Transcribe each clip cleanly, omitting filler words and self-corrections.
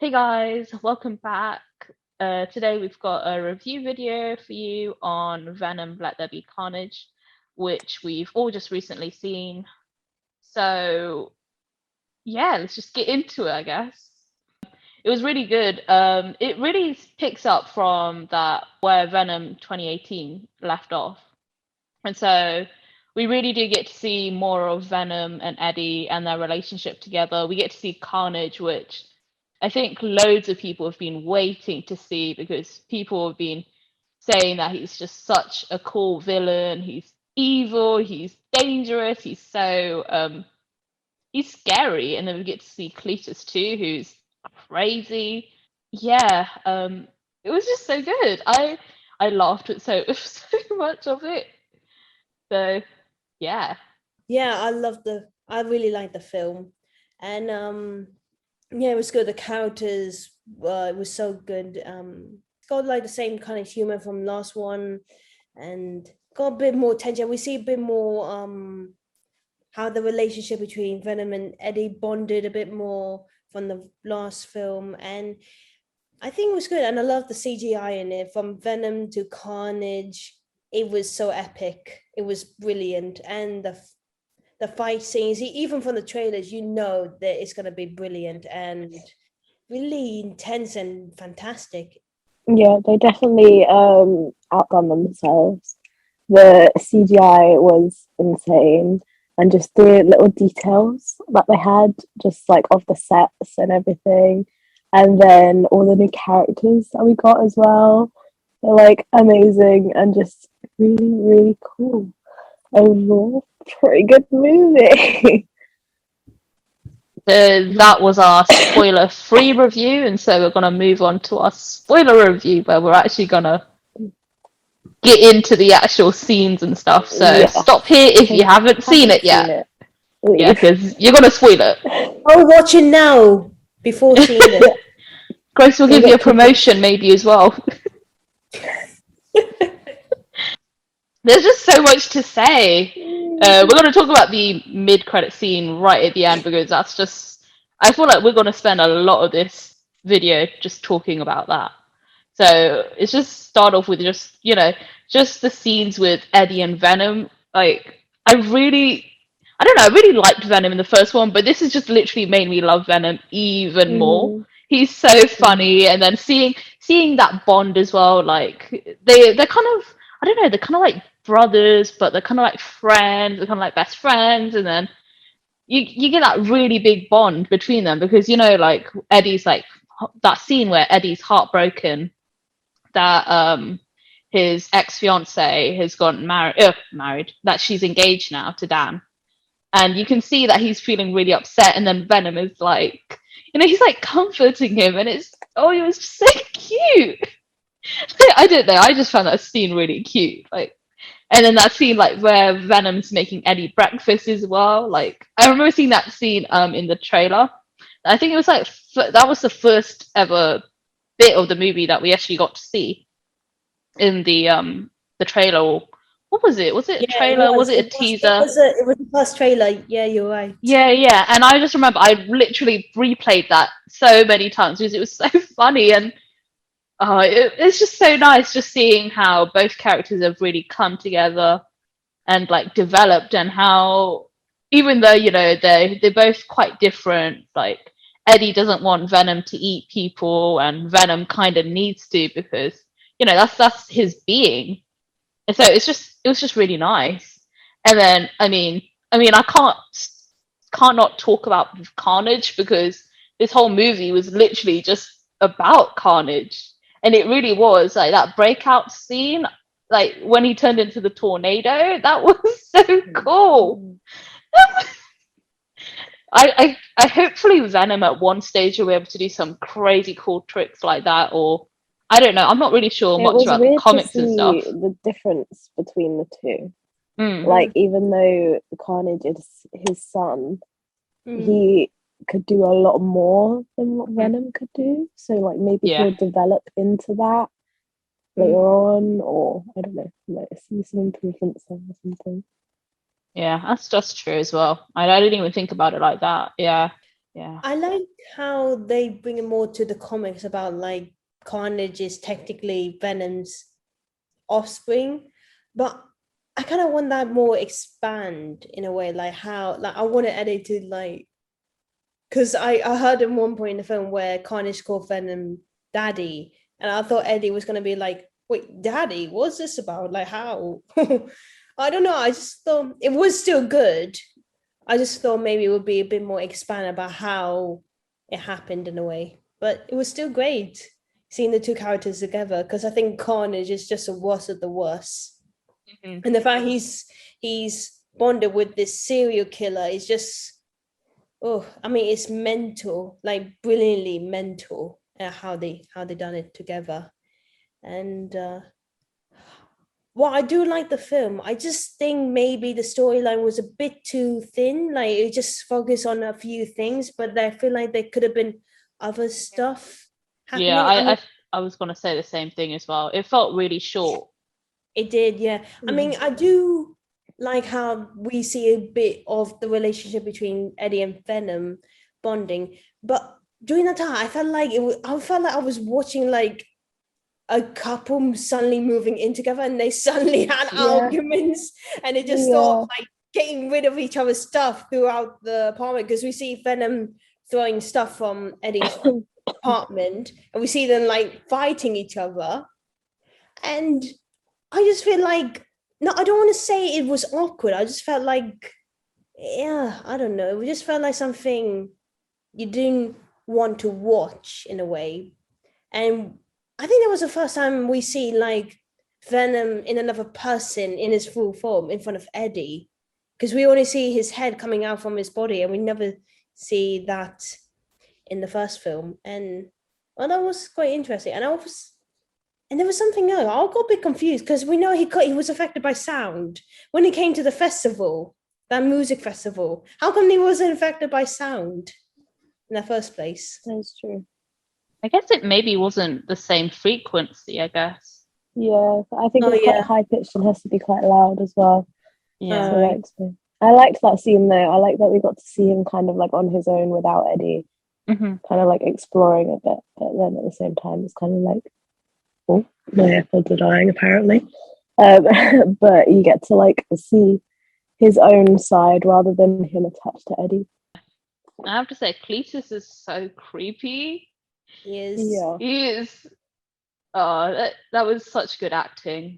Hey guys, welcome back. Today we've got a review video for you on Venom Let There Be Carnage, which we've all just recently seen. So yeah, let's just get into it, I guess. It was really good. It really picks up from that where Venom 2018 left off. And so we really do get to see more of Venom and Eddie and their relationship together. We get to see Carnage, which I think loads of people have been waiting to see because people have been saying that he's just such a cool villain. He's evil, he's dangerous, he's scary. And then we get to see Cletus too, who's crazy. Yeah, it was just so good. I laughed at so much of it. So yeah. Yeah, I really liked the film. And yeah, it was good. The characters it was so good. Got like the same kind of humor from last one and got a bit more tension. We see a bit more how the relationship between Venom and Eddie bonded a bit more from the last film. And I think it was good. And I love the CGI in it from Venom to Carnage. It was so epic. It was brilliant. And the fight scenes, even from the trailers, you know that it's going to be brilliant and really intense and fantastic. Yeah, they definitely outdone themselves. The CGI was insane, and just the little details that they had, just like of the sets and everything, and then all the new characters that we got as well. They're like amazing and just really, really cool. Overall, pretty good movie. That was our spoiler-free review, and so we're gonna move on to our spoiler review where we're actually gonna get into the actual scenes and stuff. So Yeah, stop here if you haven't seen haven't it seen yet. it. Yeah, Leave. because you're gonna spoil it. Oh, watch it now before seeing it. Grace will We'll give you a get promotion tickets. maybe as well. There's just so much to say. We're going to talk about the mid-credit scene right at the end because that's just. I feel like we're going to spend a lot of this video just talking about that. So it's just start off with just the scenes with Eddie and Venom. Like I don't know, I really liked Venom in the first one, but this has just literally made me love Venom even more. Mm-hmm. He's so funny, and then seeing that bond as well, like they're kind of I don't know, they're kind of like brothers, but they're kind of like friends, they're kind of like best friends, and then you get that really big bond between them because like Eddie's like that scene where Eddie's heartbroken that his ex fiance has gotten married, that she's engaged now to Dan, and you can see that he's feeling really upset, and then Venom is like, he's like comforting him, and it was just so cute. I don't know, I just found that scene really cute, like. And then that scene, like where Venom's making Eddie breakfast as well. Like I remember seeing that scene in the trailer. I think it was like that was the first ever bit of the movie that we actually got to see in the trailer. Or, what was it? Was it a Yeah, it trailer? Was was. it a teaser? It was the first trailer. Yeah, you're right. Yeah. And I just remember I literally replayed that so many times because it was so funny, and it's just so nice just seeing how both characters have really come together and like developed, and how even though they're both quite different, like Eddie doesn't want Venom to eat people, and Venom kind of needs to because that's his being. And so it was just really nice. And then I mean I can't not talk about Carnage because this whole movie was literally just about Carnage, and it really was like that breakout scene, like when he turned into the tornado. That was so cool. I hopefully Venom at one stage will be able to do some crazy cool tricks like that, or I don't know. I'm not really sure It much was about the weird to comics and see stuff. the difference between the two. Mm, Like, Mm, even though Carnage is his son, mm. he could do a lot more than what mm, Venom could do. So, like, maybe yeah, he'll develop into that later Mm. on, or I don't know, like see some improvements there or something. yeah. That's just true as well. I didn't even think about it like that. Yeah. Yeah. I like how they bring it more to the comics about like Carnage is technically Venom's offspring, but I kind of want that more expand in a way, like how like I wanted Eddie to like, because I heard at one point in the film where Carnage called Venom Daddy, and I thought Eddie was gonna be like, wait, Daddy, what's this about? Like how? I don't know. I just thought it was still good. I just thought maybe it would be a bit more expanded about how it happened in a way, but it was still great seeing the two characters together because I think Carnage is just a worst of the worst, and the fact he's bonded with this serial killer is just, oh, I mean, it's mental, like brilliantly mental, how they done it together, and well, I do like the film. I just think maybe the storyline was a bit too thin. Like it just focused on a few things, but I feel like there could have been other stuff Yeah, happening. I mean, I was gonna say the same thing as well. It felt really short. it did, yeah. I mean, I do like how we see a bit of the relationship between Eddie and Venom bonding, but during that time, I felt like I felt like I was watching like a couple suddenly moving in together and they suddenly had arguments and they just start like getting rid of each other's stuff throughout the apartment because we see Venom throwing stuff from Eddie's apartment and we see them like fighting each other, and I just feel like, no, I don't want to say it was awkward. I just felt like, yeah, I don't know, it just felt like something you didn't want to watch in a way. And I think that was the first time we see like Venom in another person in his full form in front of Eddie. Because we only see his head coming out from his body and we never see that in the first film. And well, that was quite interesting. And there was something else. I got a bit confused because we know he was affected by sound. When he came to the festival, that music festival, how come he wasn't affected by sound in the first place? That's true. I guess it maybe wasn't the same frequency, I guess. Yeah, I think it's quite high pitched and has to be quite loud as well. Yeah. So I liked that scene though. I like that we got to see him kind of like on his own without Eddie, kind of like exploring a bit. But then at the same time, it's kind of like, oh, my AirPods are dying apparently. But you get to like see his own side rather than him attached to Eddie. I have to say, Cletus is so creepy. He is. Yeah. He is. Oh, that was such good acting.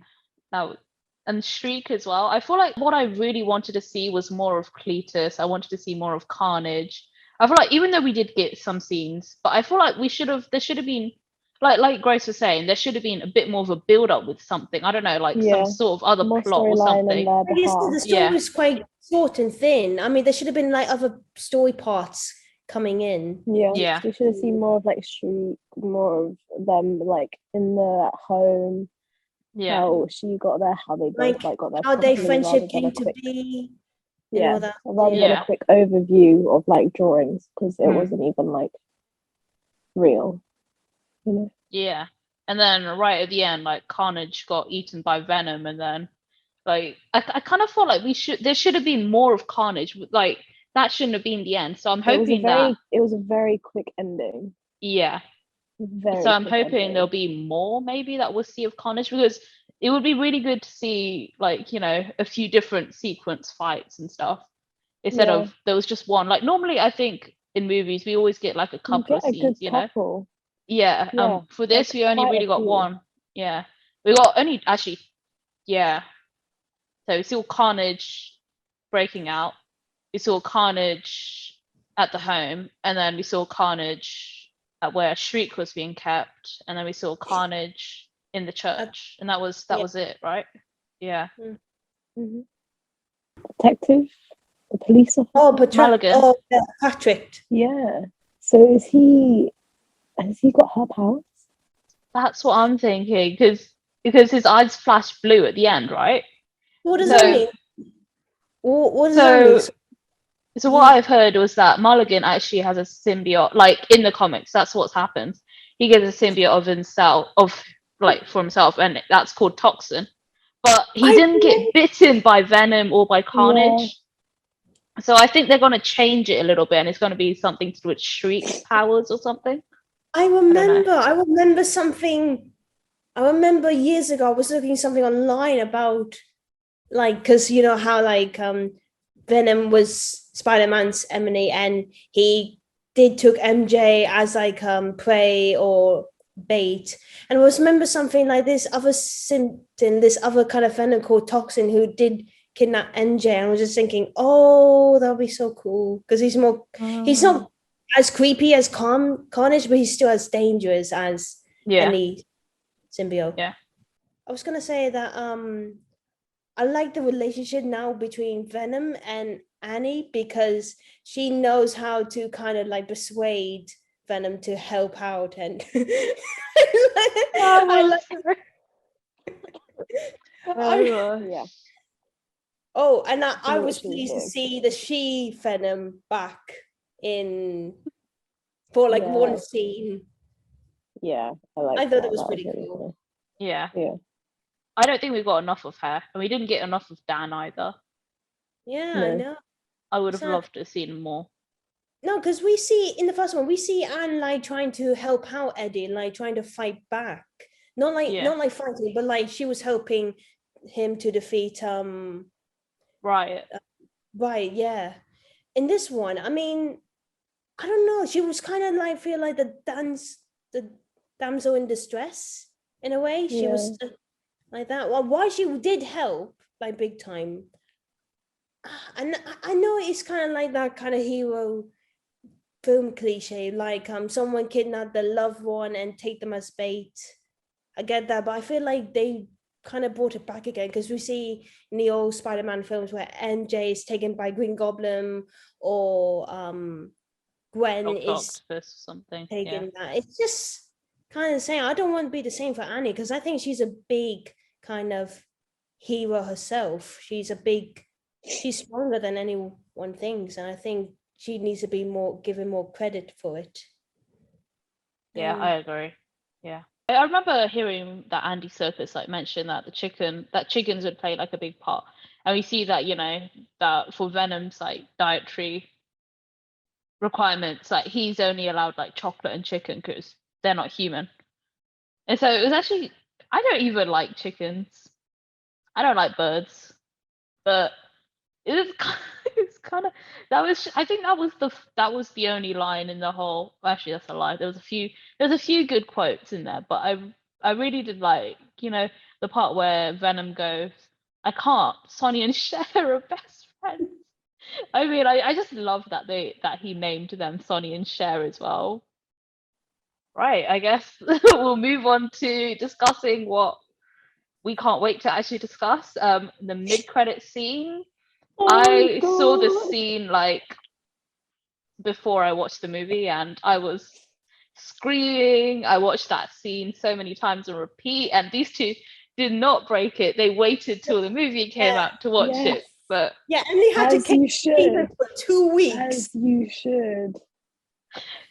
And Shriek as well. I feel like what I really wanted to see was more of Cletus. I wanted to see more of Carnage. I feel like even though we did get some scenes, but I feel like there should have been, like Grace was saying, there should have been a bit more of a build up with something. I don't know, like some sort of other more plot or something. I guess the story was quite short and thin. I mean, there should have been like other story parts coming in. Yeah. We should have seen more of like Shriek, more of them like in the home. Yeah. How she got there, how they both like got there. How their friendship came to be. Rather than a quick overview of like drawings, because it wasn't even like real, you know. Yeah. And then right at the end, like Carnage got eaten by Venom, and then like I kind of felt like there should have been more of Carnage. Like that shouldn't have been the end. So I'm hoping it was a very quick ending. Yeah. So I'm hoping there'll be more maybe that we'll see of Carnage, because it would be really good to see like, you know, a few different sequence fights and stuff instead of there was just one. Like normally I think in movies we always get like a couple of scenes, you know. Yeah. For this we only really got one. Yeah. We got only actually so we saw Carnage breaking out. We saw Carnage at the home, and then we saw Carnage at where Shriek was being kept, and then we saw Carnage in the church, and that was it, right? Yeah. Mm-hmm. Detective, the police officer. Oh, Mulligan. Oh, yeah, Patrick. Yeah. So has he got her powers? That's what I'm thinking, because his eyes flash blue at the end, right? What does that mean? What does that mean? So what I've heard was that Mulligan actually has a symbiote, like in the comics, that's what's happened. He gets a symbiote of himself, for himself, and that's called Toxin. But he didn't get bitten by Venom or by Carnage. So I think they're going to change it a little bit, and it's going to be something to do with Shriek's powers or something. I remember something. I remember years ago I was looking something online about like, because you know how like Venom was Spider-Man's enemy, and he did took MJ as like prey or bait. And I was remember something like this other symptom, this other kind of Venom called Toxin who did kidnap MJ. And I was just thinking, oh, that'll be so cool because he's not as creepy as Carnage, but he's still as dangerous as any symbiote. Yeah. I was gonna say that I like the relationship now between Venom and Annie because she knows how to kind of like persuade Venom to help out, and Yeah. Oh, and I was pleased to see the she Venom back in for like one scene. Yeah, I thought it was pretty cool. Yeah. Yeah. I don't think we got enough of her, and we didn't get enough of Dan either. Yeah, I know. I would have loved to have seen more. No, because we see in the first one, we see Anne like trying to help out Eddie, like trying to fight back. Not like fighting, but like she was helping him to defeat Riot. Right, yeah. In this one, I mean, I don't know. She was kind of like feel like the damsel in distress in a way. She was like that. Well, why she did help like big time. And I know it's kind of like that kind of hero film cliche, like someone kidnap their loved one and take them as bait. I get that, but I feel like they kind of brought it back again because we see in the old Spider-Man films where MJ is taken by Green Goblin or Gwen is something taken that. It's just kind of saying I don't want to be the same for Annie because I think she's a big kind of hero herself. She's stronger than anyone thinks, and I think she needs to be given more credit for it. Yeah, I agree. Yeah. I remember hearing that Andy Serkis like mentioned that chickens would play like a big part. And we see that, you know, that for Venom's like dietary requirements, like he's only allowed like chocolate and chicken because they're not human. And so it was actually, I don't even like chickens. I don't like birds, but it's kind of I think that was the only line in the whole. Actually, that's a lie. There's a few good quotes in there, but I really did like, you know, the part where Venom goes, "I can't. Sonny and Cher are best friends." I mean, I just love that he named them Sonny and Cher as well. Right, I guess we'll move on to discussing what we can't wait to actually discuss. The mid-credit scene. I saw this scene like before I watched the movie, and I was screaming. I watched that scene so many times on repeat, and these two did not break it. They waited till the movie came out to watch it. But and they had to keep it for 2 weeks. As you should.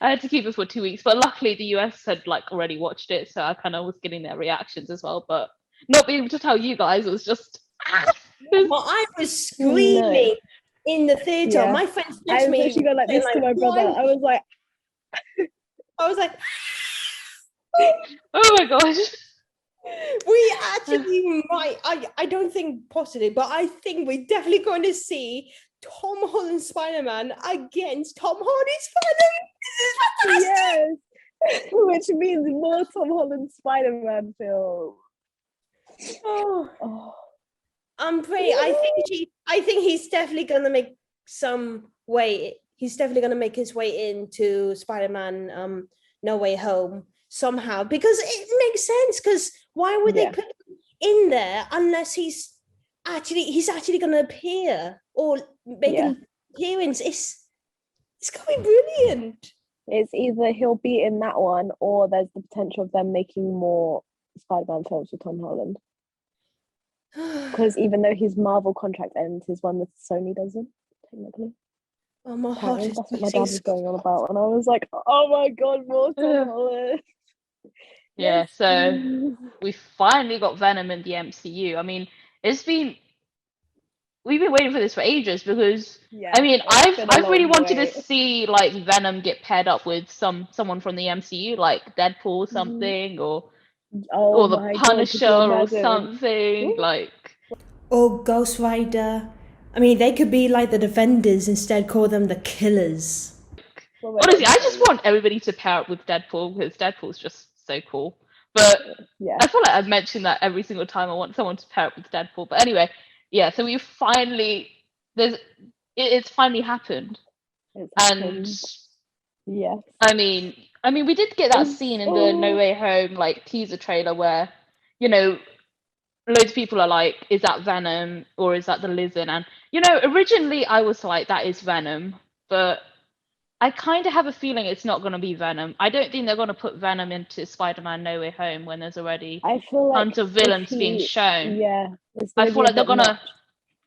I had to keep it for 2 weeks, but luckily the US had like already watched it, so I kind of was getting their reactions as well. But not being able to tell you guys was just. Well, I was screaming in the theater. Yeah. My friends I was actually going like this to my brother. I was like, oh my gosh. We actually might. I don't think possibly, but I think we're definitely going to see Tom Holland Spider-Man against Tom Hardy Spider-Man. This is fantastic. Yes, which means more Tom Holland Spider-Man film. Oh. I'm pretty. I think he's definitely going to make some way. He's definitely going to make his way into Spider-Man No Way Home somehow, because it makes sense. Because why would they put him in there unless he's actually going to appear or make an appearance? It's going to be brilliant. It's either he'll be in that one, or there's the potential of them making more Spider-Man films with Tom Holland. Because even though his Marvel contract ends, his one with Sony doesn't, technically. Oh, my heart is that's what my dad was going on about, and I was like, oh my god, more Tom Holland. Yeah, so we finally got Venom in the MCU. I mean, it's been we've been waiting for this for ages because Yeah, I mean it's been a I've really long wanted to wait. see like Venom get paired up with someone from the MCU, like Deadpool or Mhm. something, or Oh the my god, could Punisher you or imagine? something. Ooh. Like Or Ghost Rider. I mean, they could be like the Defenders instead. Call them the Killers. Well, we're honestly, not I just defenders. want everybody to pair up with Deadpool because Deadpool's just so cool. But Yeah, I feel like I've mentioned that every single time I want someone to pair up with Deadpool. But anyway, yeah. So we finally it's finally happened, it's and happened. Yes. I mean, we did get that scene in the No Oh, Way Home like teaser trailer where, you know, loads of people are like, "Is that Venom or is that the Lizard?" And originally I was like, "That is Venom," but I kind of have a feeling it's not going to be Venom. I don't think they're going to put Venom into Spider-Man No Way Home when there's already I feel like tons of if villains being he, shown. yeah, it's I gonna feel be a like they're bit gonna. much.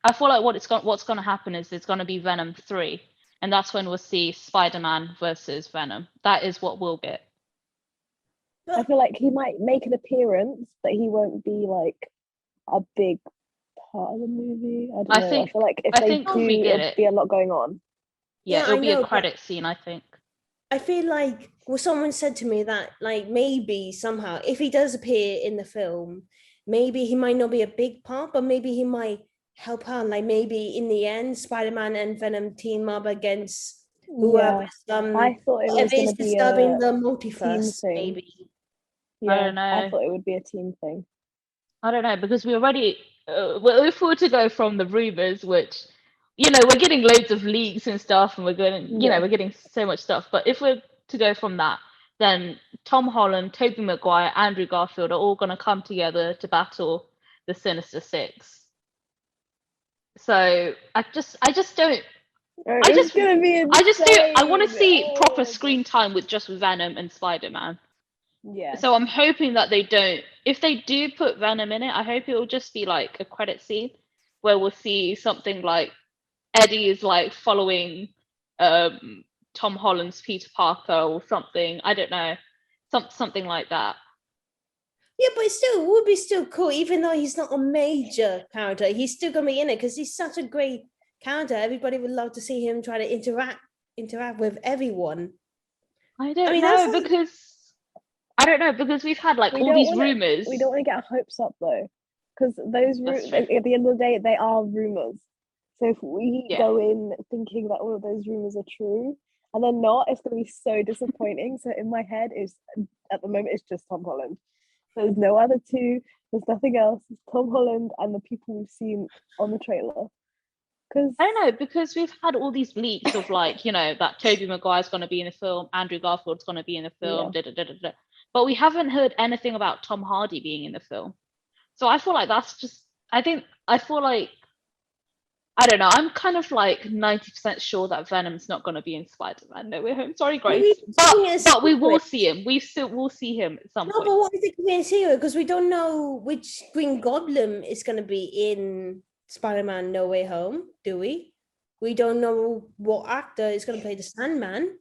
I feel like what's gonna happen is there's gonna be Venom 3, and that's when we'll see Spider-Man versus Venom. That is what we'll get. I But feel like he might make an appearance, but he won't be like a big part of the movie. I don't I know. I feel think like if I they think if we do, get it'll it, be a lot going on. yeah, yeah, it'll I be a know. But credit scene. I think. I feel like, well, someone said to me that, like, maybe somehow, if he does appear in the film, maybe he might not be a big part, but maybe he might help out. Like, maybe in the end, Spider Man and Venom team up against whoever's, Yeah, I thought it was whatever gonna is be disturbing a the team multiverse, thing. maybe. I Yeah, don't I know. thought it would be a team thing. I don't know because we already. Well, if we were to go from the rumors, which we're getting loads of leaks and stuff, and Yeah, we're getting so much stuff. But if we're to go from that, then Tom Holland, Tobey Maguire, Andrew Garfield are all going to come together to battle the Sinister Six. So I just don't, oh, I it's just, gonna be I just do. I want to insane. see proper Oh my god. screen time with just Venom and Spider-Man. Yeah, So I'm hoping that they don't. If they do put Venom in it, I hope it will just be like a credit scene where we'll see something like Eddie is like following um, Tom Holland's Peter Parker or something. I don't know, something like that. Yeah, but it still would be still cool, even though he's not a major character. He's still gonna be in it because he's such a great character. Everybody would love to see him try to interact with everyone. I I don't mean, that's know like, because I don't know because we've had like we all don't these want to. We don't rumors. want to get our hopes up though, because those That's true. at the end of the day, they are rumors. So if we Yeah. go in thinking that all of those rumors are true and they're not, it's going to be so disappointing. So in my head, is at the moment it's just Tom Holland. There's no other two. There's nothing else. It's Tom Holland and the people we've seen on the trailer. Because I don't know because we've had all these leaks of like that Tobey Maguire's going to be in the film, Andrew Garfield's going to be in the film, yeah, da, da, da, da, da. But we haven't heard anything about Tom Hardy being in the film. So I feel like that's just. I feel like I don't know. I'm kind of like 90% sure that Venom's not going to be in Spider-Man No Way Home. Sorry, maybe Grace, it's but keeping it a we will secret. see him. We'll see him at some No, point. but what is it keeping it a secret? Because we don't know which Green Goblin is going to be in Spider-Man No Way Home, do we? We don't know what actor is going to play the Sandman.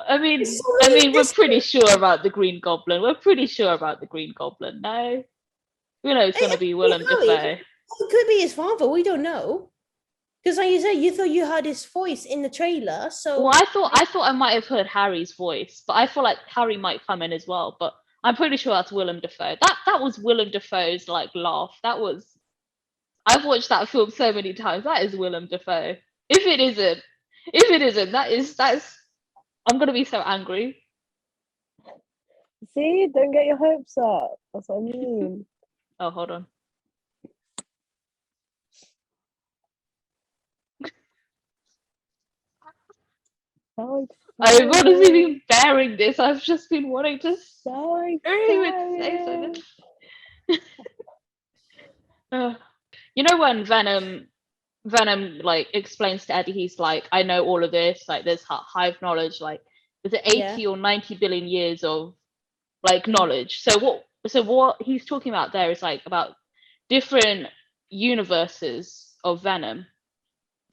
I mean, Oh, there's so I many mean, we're pretty mysteries. sure about the Green Goblin. We're pretty sure about the Green Goblin. No, we know it's going to It be could be Willem Harry. Dafoe. It could be his father. We don't know. Because like you said, you thought you heard his voice in the trailer. Well, So I thought I might have heard Harry's voice, but I feel like Harry might come in as well. But I'm pretty sure that's Willem Dafoe. That was Willem Dafoe's like laugh. That was I've watched that film so many times. That is Willem Dafoe. If it isn't, that's I'm gonna be so angry. see, don't get your hopes up. That's what I mean. Oh, hold on. So I've honestly excited. been bearing this. I've just been wanting to So say excited. something. Uh, when Venom like explains to Eddie, he's like, I know all of this. Like, there's hive knowledge. Like, is it yeah, 80 or 90 billion years of like knowledge? So what he's talking about there is like about different universes of Venom.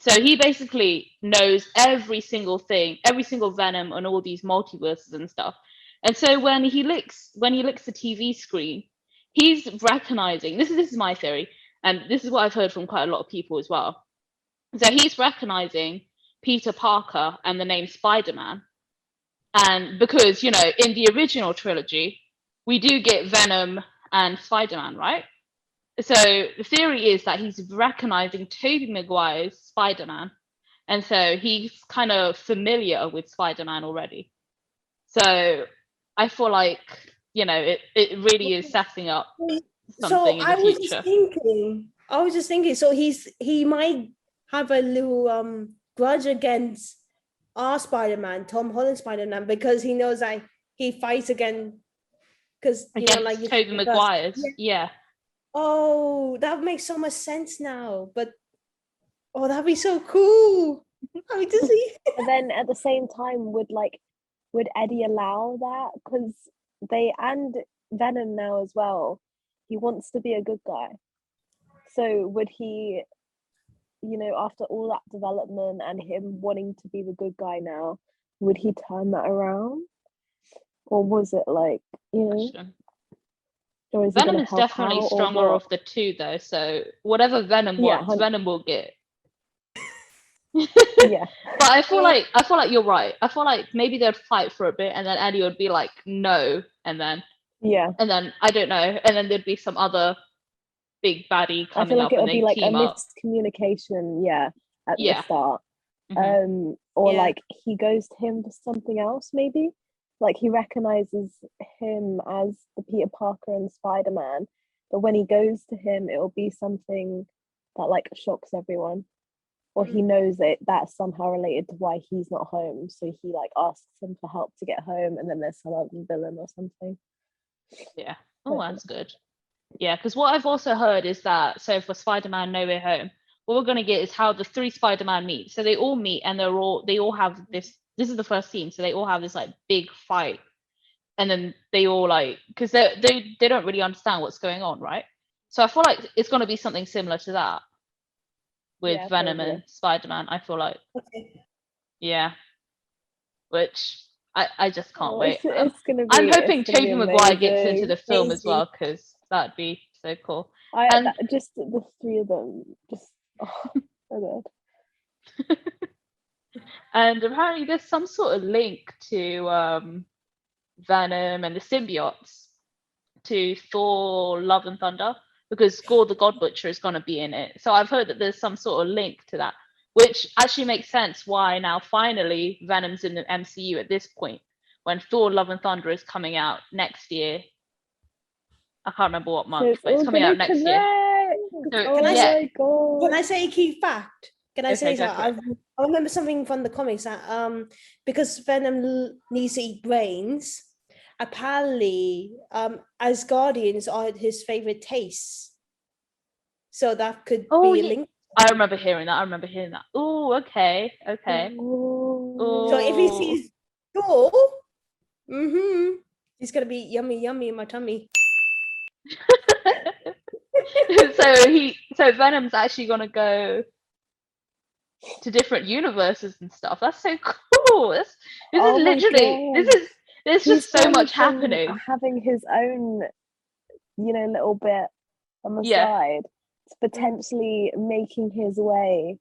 So he basically knows every single thing, every single Venom and all these multiverses and stuff. And so when he licks the TV screen, he's recognizing this is my theory. and this is what I've heard from quite a lot of people as well. So he's recognizing Peter Parker and the name Spider-Man. And because, in the original trilogy, we do get Venom and Spider-Man, right? So the theory is that he's recognizing Tobey Maguire's Spider-Man. And so he's kind of familiar with Spider-Man already. So I feel like, it really is setting up something in the future. I was just thinking, so he might have a little grudge against our Spider-Man, Tom Holland Spider-Man, because he knows that he fights against Tobey Maguire's. Yeah. Oh, that makes so much sense now. But that'd be so cool. I mean, to see. But then at the same time, would Eddie allow that? Because and Venom now as well, he wants to be a good guy. So would he, after all that development and him wanting to be the good guy now, would he turn that around? Or was it like, or is Venom is definitely stronger of the two, though. So whatever Venom wants, Venom will get. Yeah. But I feel like you're right. I feel like maybe they'd fight for a bit, and then Eddie would be like, no, and then I don't know, and then there'd be some other big baddie coming up, and they team up. Miscommunication, at the start, or like he goes to him for something else, maybe. Like he recognizes him as the Peter Parker and Spider-Man, but when he goes to him, it will be something that like shocks everyone, or he knows that that's somehow related to why he's not home, so he like asks him for help to get home, and then there's some other villain or something. Yeah. Oh, that's good. Yeah, because what I've also heard is that, so for Spider-Man No Way Home, what we're going to get is how the three Spider-Man meet. So they all meet, and they all have this is the first scene, so they all have this like big fight, and then they all like, because they don't really understand what's going on, right? So I feel like it's going to be something similar to that with Venom and Spider-Man. I feel like, yeah, which I just can't wait. It's gonna be, I'm hoping Tobey Maguire gets into the film as well, because that'd be so cool. Just the three of them, just so good. And apparently there's some sort of link to Venom and the symbiotes to Thor Love and Thunder, because Gore the God Butcher is going to be in it. So I've heard that there's some sort of link to that, which actually makes sense why now finally Venom's in the MCU at this point, when Thor Love and Thunder is coming out next year. I can't remember what month, but it's coming out next year. So, Can I say a key fact? Can I say that? I remember something from the comics that because Venom needs to eat brains, apparently as Guardians are his favorite tastes. So that could be a link. I remember hearing that. Oh, okay. Ooh. So if he sees Thor, he's gonna be yummy in my tummy. So Venom's actually gonna go to different universes and stuff. That's so cool. This is literally there's just so much happening. Having his own, little bit on the side, to potentially making his way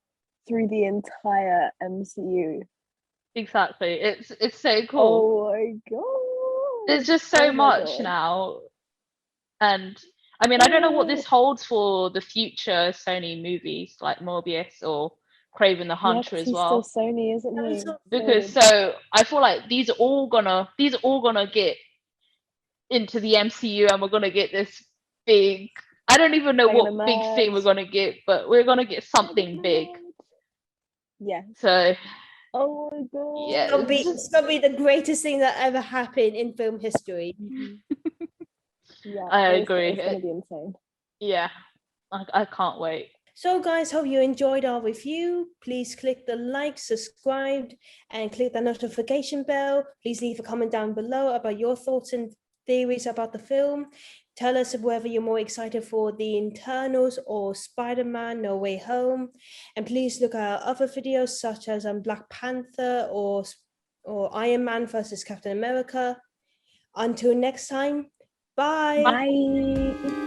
through the entire MCU. Exactly. It's so cool. Oh my god. There's just so much now. And I mean, I don't know what this holds for the future Sony movies like Morbius or Kraven the Hunter as well. He's still Sony, isn't he? Because so I feel like these are all gonna get into the MCU, and we're gonna get this big. I don't even know what big thing we're gonna get, but we're gonna get something big. Yeah. So. Oh my god. Yeah. It's gonna be the greatest thing that ever happened in film history. Yeah, I agree. It's gonna be insane. Yeah, I can't wait. So guys, hope you enjoyed our review. Please click the like, subscribe, and click the notification bell. Please leave a comment down below about your thoughts and theories about the film. Tell us whether you're more excited for The Internals or Spider-Man No Way Home. And please look at our other videos such as Black Panther or Iron Man versus Captain America. Until next time, bye. Bye.